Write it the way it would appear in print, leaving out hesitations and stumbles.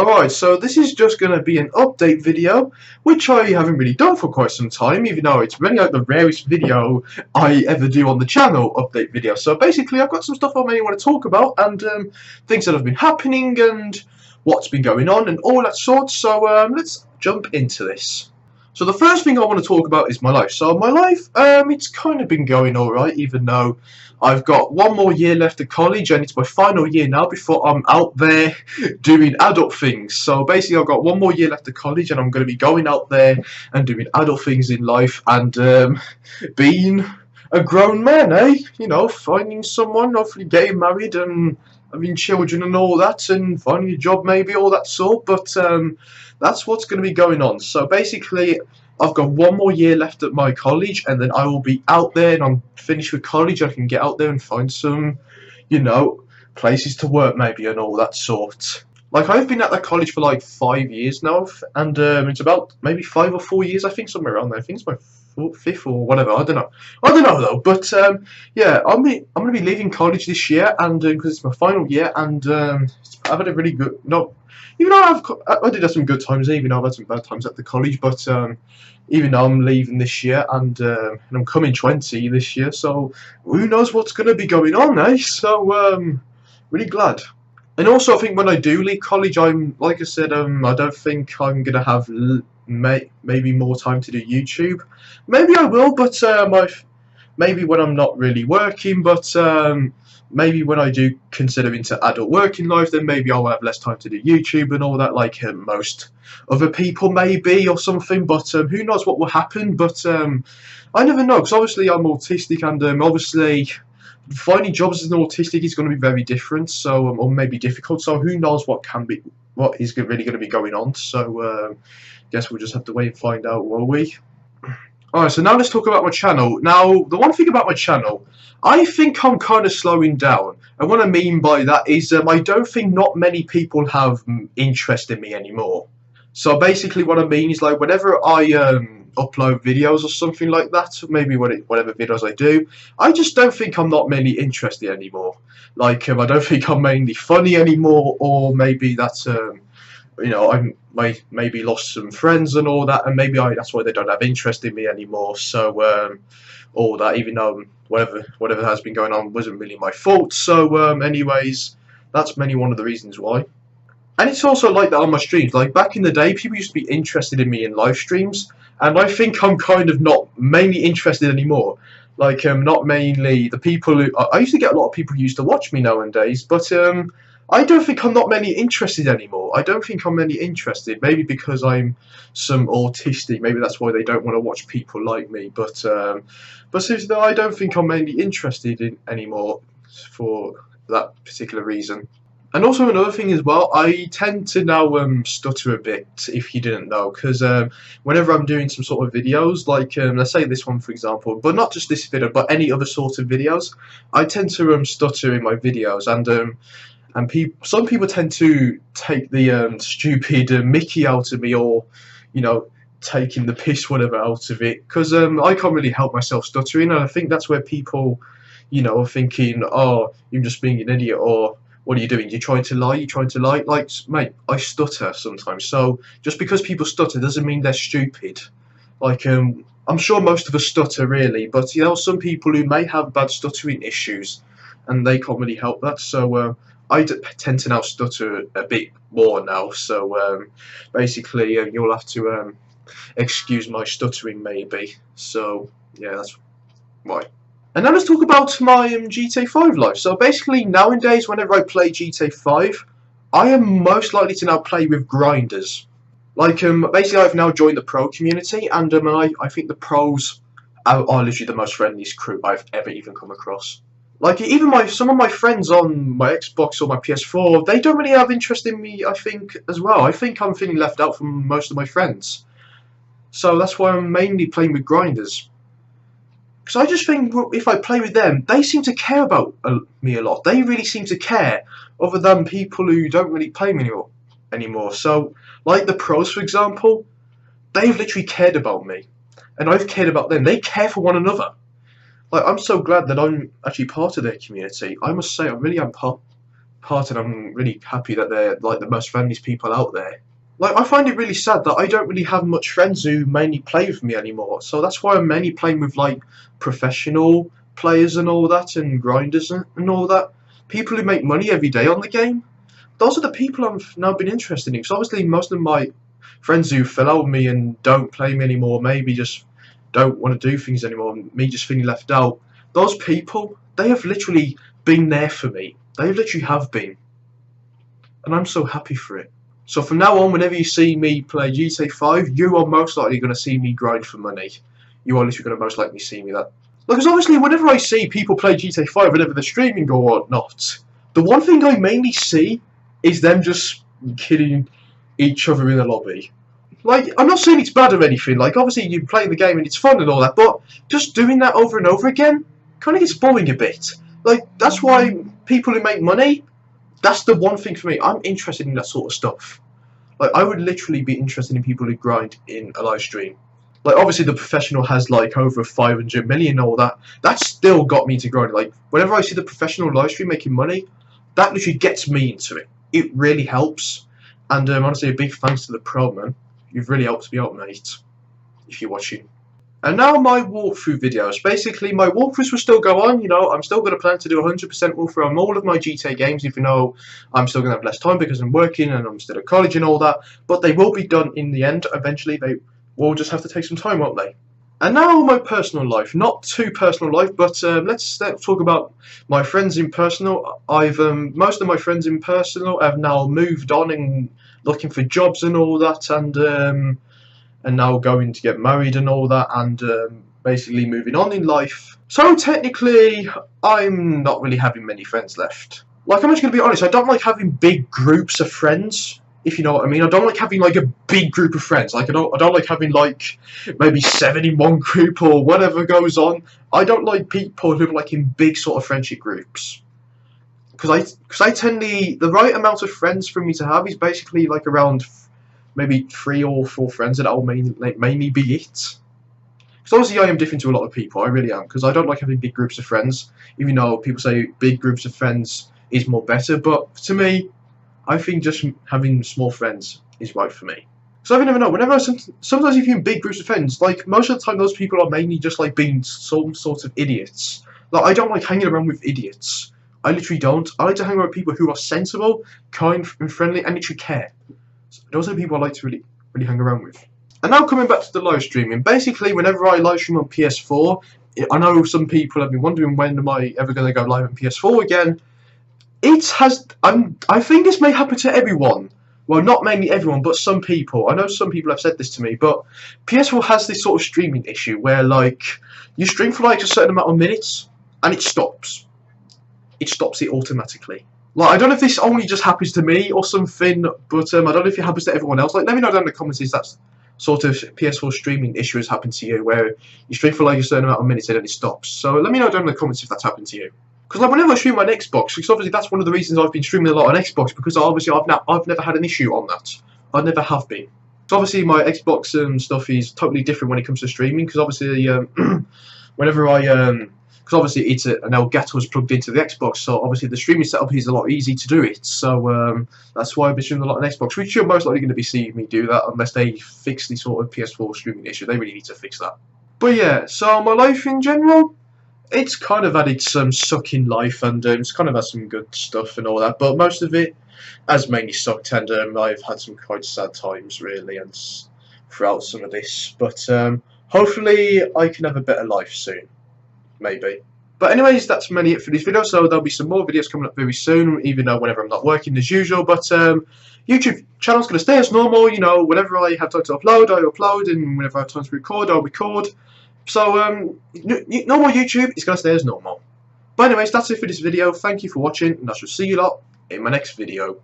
Alright, so this is just going to be an update video, which I haven't really done for quite some time, even though it's really like the rarest video I ever do on the channel, update video. So basically I've got some stuff I mainly want to talk about, and things that have been happening, and what's been going on, and all that sort. So let's jump into this. So the first thing I want to talk about is my life. So my life, it's kind of been going alright, even though I've got one more year left at college, and it's my final year now before I'm out there doing adult things. So basically I've got one more year left at college, and I'm going to be going out there and doing adult things in life, and being a grown man, eh? You know, finding someone, hopefully getting married and having children and all that, and finding a job maybe, all that sort. But that's what's going to be going on. So basically I've got one more year left at my college, and then I will be out there, and I'm finished with college. I can get out there and find some, you know, places to work maybe and all that sort. Like, I've been at that college for like 5 years now, and it's about maybe 5 or 4 years, I think, somewhere around there. I think it's my fifth or whatever. I don't know though. But yeah, I'm gonna be leaving college this year, and because it's my final year, and I've had a really good even though I did have some good times, even though I've had some bad times at the college. But even though I'm leaving this year, and I'm coming 20 this year, so who knows what's gonna be going on, eh? So really glad. And also, I think when I do leave college, like I said, I don't think I'm gonna have maybe more time to do YouTube. Maybe I will, but maybe when I'm not really working. But maybe when I do consider into adult working life, then maybe I'll have less time to do YouTube and all that, like most other people maybe, or something. But who knows what will happen? But I never know, because obviously I'm autistic, and obviously finding jobs as an autistic is going to be very different, so or maybe difficult. So who knows what is really going to be going on. So guess we'll just have to wait and find out, will we? Alright, so now let's talk about my channel. Now, the one thing about my channel, I think I'm kind of slowing down. And what I mean by that is I don't think not many people have interest in me anymore. So basically what I mean is, like, whenever I upload videos or something like that, maybe whatever videos I do, I just don't think I'm not mainly interested anymore. Like, I don't think I'm mainly funny anymore, or maybe that's you know, I maybe lost some friends and all that, and maybe that's why they don't have interest in me anymore. So all that, even though whatever has been going on wasn't really my fault. So anyways, that's mainly one of the reasons why. And it's also like that on my streams. Like, back in the day, people used to be interested in me in live streams, and I think I'm kind of not mainly interested anymore. Like, not mainly the people who I used to get a lot of people who used to watch me nowadays, but I don't think I'm not many interested anymore. I don't think I'm many interested. Maybe because I'm some autistic. Maybe that's why they don't want to watch people like me. But seriously, I don't think I'm mainly interested in anymore for that particular reason. And also another thing as well, I tend to now stutter a bit, if you didn't know, because whenever I'm doing some sort of videos, like let's say this one for example, but not just this video, but any other sort of videos, I tend to stutter in my videos, and some people tend to take the stupid Mickey out of me, or, you know, taking the piss whatever out of it, because I can't really help myself stuttering, and I think that's where people, you know, are thinking, oh, you're just being an idiot, or what are you doing? You're trying to lie? You're trying to lie? Like, mate, I stutter sometimes, so just because people stutter doesn't mean they're stupid. Like, I'm sure most of us stutter, really, but, you know, some people who may have bad stuttering issues, and they can't really help that. So I tend to now stutter a bit more now, so basically you'll have to excuse my stuttering maybe. So yeah, that's why. And now let's talk about my GTA 5 life. So basically nowadays, whenever I play GTA 5, I am most likely to now play with grinders. Like, basically I've now joined the pro community, and I think the pros are literally the most friendliest crew I've ever even come across. Like, even some of my friends on my Xbox or my PS4, they don't really have interest in me, I think, as well. I think I'm feeling left out from most of my friends. So that's why I'm mainly playing with grinders. Because I just think if I play with them, they seem to care about me a lot. They really seem to care, other than people who don't really play me anymore. So, like the pros, for example, they've literally cared about me, and I've cared about them. They care for one another. Like, I'm so glad that I'm actually part of their community. I must say, I really am part part, and I'm really happy that they're like the most friendliest people out there. Like, I find it really sad that I don't really have much friends who mainly play with me anymore, so that's why I'm mainly playing with like professional players and all that, and grinders and all that. People who make money every day on the game. Those are the people I've now been interested in, because obviously most of my friends who fell out with me and don't play me anymore, maybe just don't want to do things anymore, and me just feeling left out, those people, they have literally been there for me. They literally have been. And I'm so happy for it. So from now on, whenever you see me play GTA 5, you are most likely going to see me grind for money. You are literally going to most likely see me that. Because obviously, whenever I see people play GTA 5, whenever they're streaming or whatnot, the one thing I mainly see is them just killing each other in the lobby. Like, I'm not saying it's bad or anything. Like, obviously, you play the game and it's fun and all that, but just doing that over and over again kind of gets boring a bit. Like, that's why people who make money, that's the one thing for me. I'm interested in that sort of stuff. Like, I would literally be interested in people who grind in a live stream. Like, obviously the professional has like over 500 million and all that. That's still got me to grind. Like, whenever I see the professional live stream making money, that literally gets me into it. It really helps. And honestly, a big thanks to the pro, man. You've really helped me out, mate, if you're watching. And now my walkthrough videos. Basically, my walkthroughs will still go on. You know, I'm still going to plan to do 100% walkthrough on all of my GTA games, even though I'm still going to have less time because I'm working and I'm still at college and all that. But they will be done in the end. Eventually, they will just have to take some time, won't they? And now my personal life. Not too personal life, but let's talk about my friends in personal. Most of my friends in personal have now moved on and looking for jobs and all that, and now going to get married and all that, and basically moving on in life. So technically, I'm not really having many friends left. Like, I'm just going to be honest, I don't like having big groups of friends, if you know what I mean. I don't like having like a big group of friends. Like, I don't like having like maybe 7 in one group or whatever goes on. I don't like people who are like in big sort of friendship groups. Because I tend the right amount of friends for me to have is basically like around maybe 3 or 4 friends, and that will mainly be it. Because obviously I am different to a lot of people, I really am, because I don't like having big groups of friends, even though people say big groups of friends is more better, but to me, I think just having small friends is right for me. So I never know, sometimes if you're in big groups of friends, like most of the time those people are mainly just like being some sort of idiots. Like, I don't like hanging around with idiots. I literally don't. I like to hang around with people who are sensible, kind and friendly, and literally care. Those are the people I like to really hang around with. And now coming back to the live streaming, basically whenever I live stream on PS4, I know some people have been wondering when am I ever going to go live on PS4 again. I think this may happen to everyone. Well, not mainly everyone, but some people. I know some people have said this to me, but PS4 has this sort of streaming issue where, like, you stream for like a certain amount of minutes and it stops. It stops it automatically. Like, I don't know if this only just happens to me or something, but I don't know if it happens to everyone else. Like, let me know down in the comments if that sort of PS4 streaming issue has happened to you, where you stream for like a certain amount of minutes and then it stops. So let me know down in the comments if that's happened to you. Because like whenever I stream on Xbox, because obviously that's one of the reasons I've been streaming a lot on Xbox, because obviously I've never had an issue on that. I never have been. So obviously my Xbox stuff is totally different when it comes to streaming, because obviously whenever I because obviously it's an Elgato's plugged into the Xbox, so obviously the streaming setup is a lot easier to do it. So that's why I've been streaming a lot on Xbox, which you're most likely going to be seeing me do that unless they fix the sort of PS4 streaming issue. They really need to fix that. But yeah, so my life in general, it's kind of added some sucking life, and it's kind of had some good stuff and all that, but most of it has mainly sucked, and I've had some quite sad times really, and throughout some of this. But hopefully I can have a better life soon. Maybe. But anyways, that's mainly it for this video, so there'll be some more videos coming up very soon, even though whenever I'm not working as usual. But YouTube channel's going to stay as normal, you know, whenever I have time to upload, I upload, and whenever I have time to record, I'll record. So normal YouTube is going to stay as normal. But anyways, that's it for this video. Thank you for watching, and I shall see you lot in my next video.